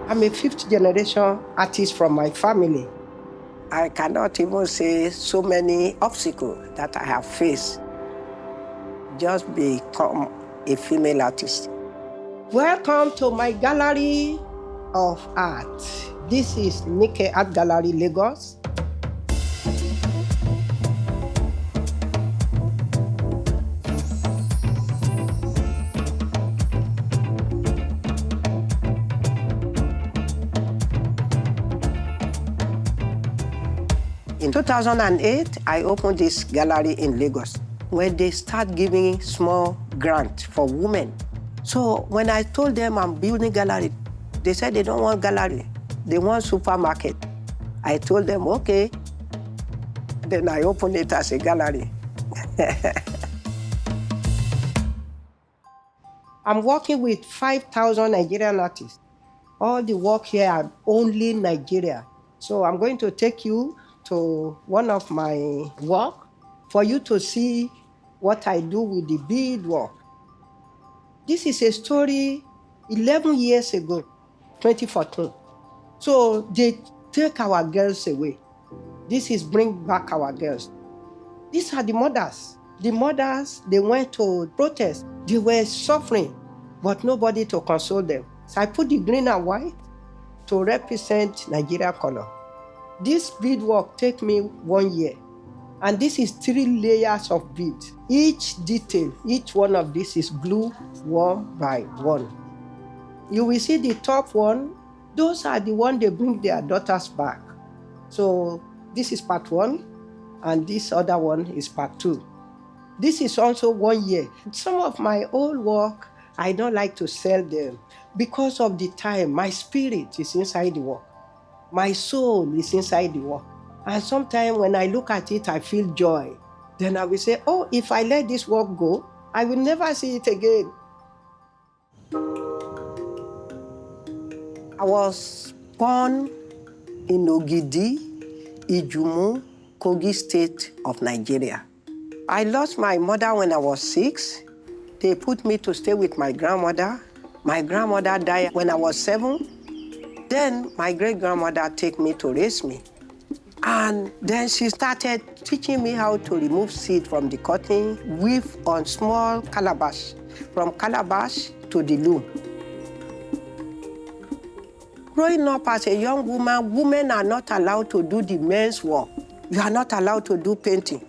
I'm a fifth generation artist from my family. I cannot even say so many obstacles that I have faced just become a female artist. Welcome to my gallery of art. This is Nike Art Gallery, Lagos. In 2008, I opened this gallery in Lagos, where they start giving small grants for women. So when I told them I'm building gallery, they said they don't want gallery, they want supermarket. I told them, okay. Then I opened it as a gallery. I'm working with 5,000 Nigerian artists. All the work here are only Nigeria. So I'm going to take you to one of my work for you to see what I do with the beadwork. This is a story 11 years ago, 2014. So they take our girls away. This is bring back our girls. These are the mothers. The mothers, they went to protest. They were suffering, but nobody to console them. So I put the green and white to represent Nigeria color. This beadwork take me 1 year. And this is 3 layers of beads. Each detail, each one of this is glued one by one. You will see the top one, those are the ones they bring their daughters back. So this is part 1, and this other one is part 2. This is also 1 year. Some of my old work, I don't like to sell them because of the time. My spirit is inside the work. My soul is inside the work. And sometimes when I look at it, I feel joy. Then I will say, oh, if I let this work go, I will never see it again. I was born in Ogidi, Ijumu, Kogi State of Nigeria. I lost my mother when I was 6. They put me to stay with my grandmother. My grandmother died when I was 7. Then my great-grandmother took me to raise me. And then she started teaching me how to remove seed from the cotton, weave on small calabash, from calabash to the loom. Growing up as a young woman, women are not allowed to do the men's work. You are not allowed to do painting.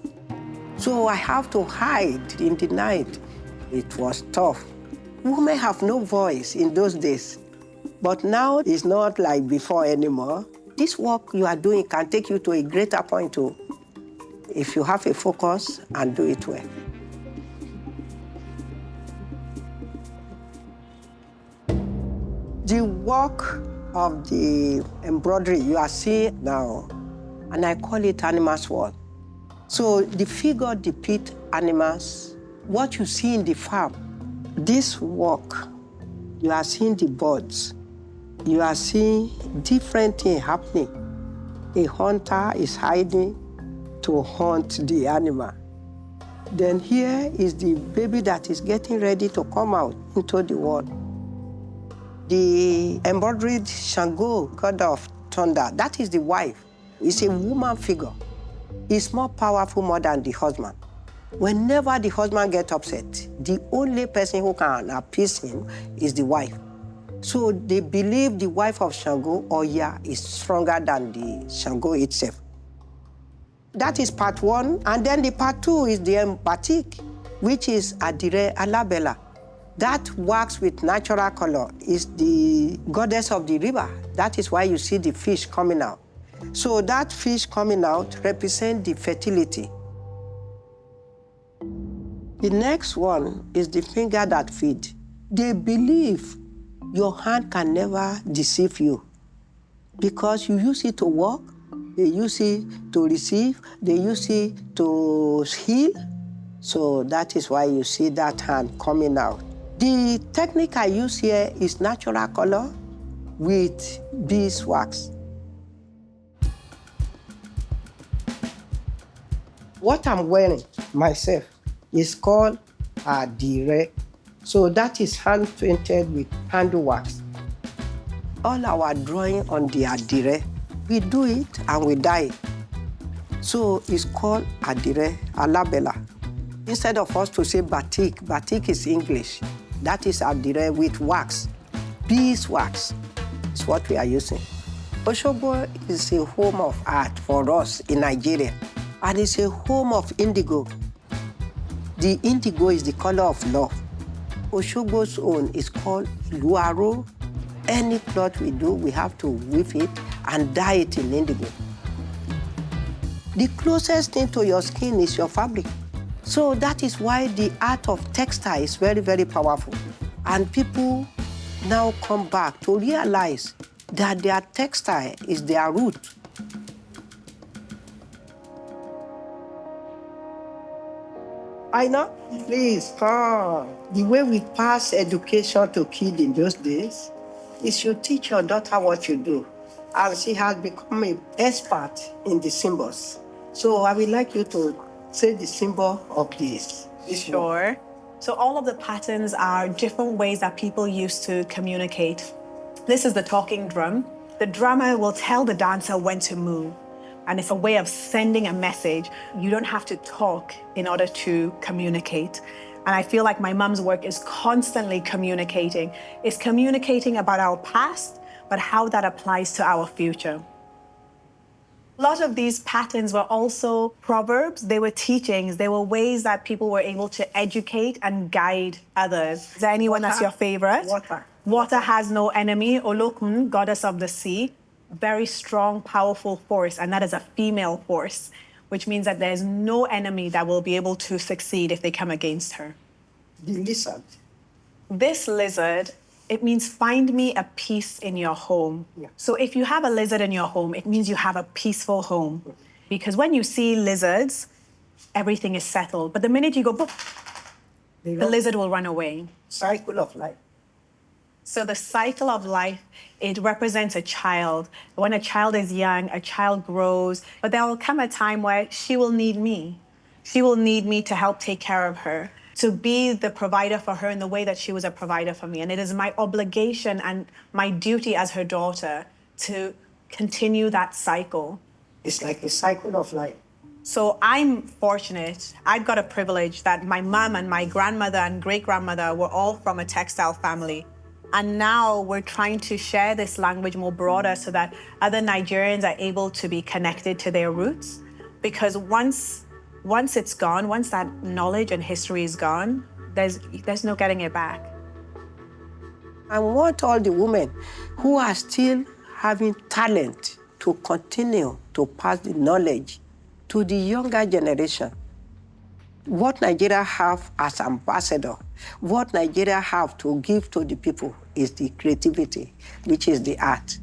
So I have to hide in the night. It was tough. Women have no voice in those days. But now it's not like before anymore. This work you are doing can take you to a greater point too, if you have a focus and do it well. The work of the embroidery you are seeing now, and I call it animals' world. So the figure depicts animals, what you see in the farm. This work, you are seeing the birds. You are seeing different things happening. A hunter is hiding to hunt the animal. Then here is the baby that is getting ready to come out into the world. The embroidered Shango, god of thunder, that is the wife. It's a woman figure. It's more powerful more than the husband. Whenever the husband gets upset, the only person who can appease him is the wife. So they believe the wife of Shango, Oya, is stronger than the Shango itself. That is part 1. And then the part 2 is the batik, which is adire alabella. That works with natural color. Is the goddess of the river. That is why you see the fish coming out. So that fish coming out represents the fertility. The next one is the finger that feeds. They believe your hand can never deceive you because you use it to work, they use it to receive, they use it to heal. So that is why you see that hand coming out. The technique I use here is natural color with beeswax. What I'm wearing myself is called adire. So that is hand painted with handle wax. all our drawing on the adire, we do it and we dye it. So it's called adire, alabela. Instead of us to say batik, batik is English. That is adire with wax, beeswax is what we are using. Osogbo is a home of art for us in Nigeria, and it's a home of indigo. The indigo is the color of love. Osogbo's own is called luaro. Any cloth we do, we have to weave it and dye it in indigo. The closest thing to your skin is your fabric. So that is why the art of textile is very, very powerful. And people now come back to realize that their textile is their root. Aina, please come. The way we pass education to kids in those days is you teach your daughter what you do. And she has become an expert in the symbols. So I would like you to say the symbol of this. Sure. So all of the patterns are different ways that people use to communicate. This is the talking drum. The drummer will tell the dancer when to move. And it's a way of sending a message. You don't have to talk in order to communicate. And I feel like my mom's work is constantly communicating. It's communicating about our past, but how that applies to our future. A lot of these patterns were also proverbs. They were teachings. They were ways that people were able to educate and guide others. Is there anyone that's your favorite? Water. Water has no enemy. Olokun, goddess of the sea. Very strong, powerful force, and that is a female force, which means that there's no enemy that will be able to succeed if they come against her. The lizard. This lizard, it means find me a peace in your home. Yeah. So if you have a lizard in your home, it means you have a peaceful home. Because when you see lizards, everything is settled. But the minute you go, boop, the lizard will run away. Cycle of life. So the cycle of life, it represents a child. When a child is young, a child grows, but there will come a time where she will need me. She will need me to help take care of her, to be the provider for her in the way that she was a provider for me. And it is my obligation and my duty as her daughter to continue that cycle. It's like a cycle of life. So I'm fortunate. I've got a privilege that my mom and my grandmother and great-grandmother were all from a textile family. And now we're trying to share this language more broader so that other Nigerians are able to be connected to their roots. Because once it's gone, once that knowledge and history is gone, there's no getting it back. I want all the women who are still having talent to continue to pass the knowledge to the younger generation. What Nigeria have as ambassador, what Nigeria have to give to the people is the creativity, which is the art.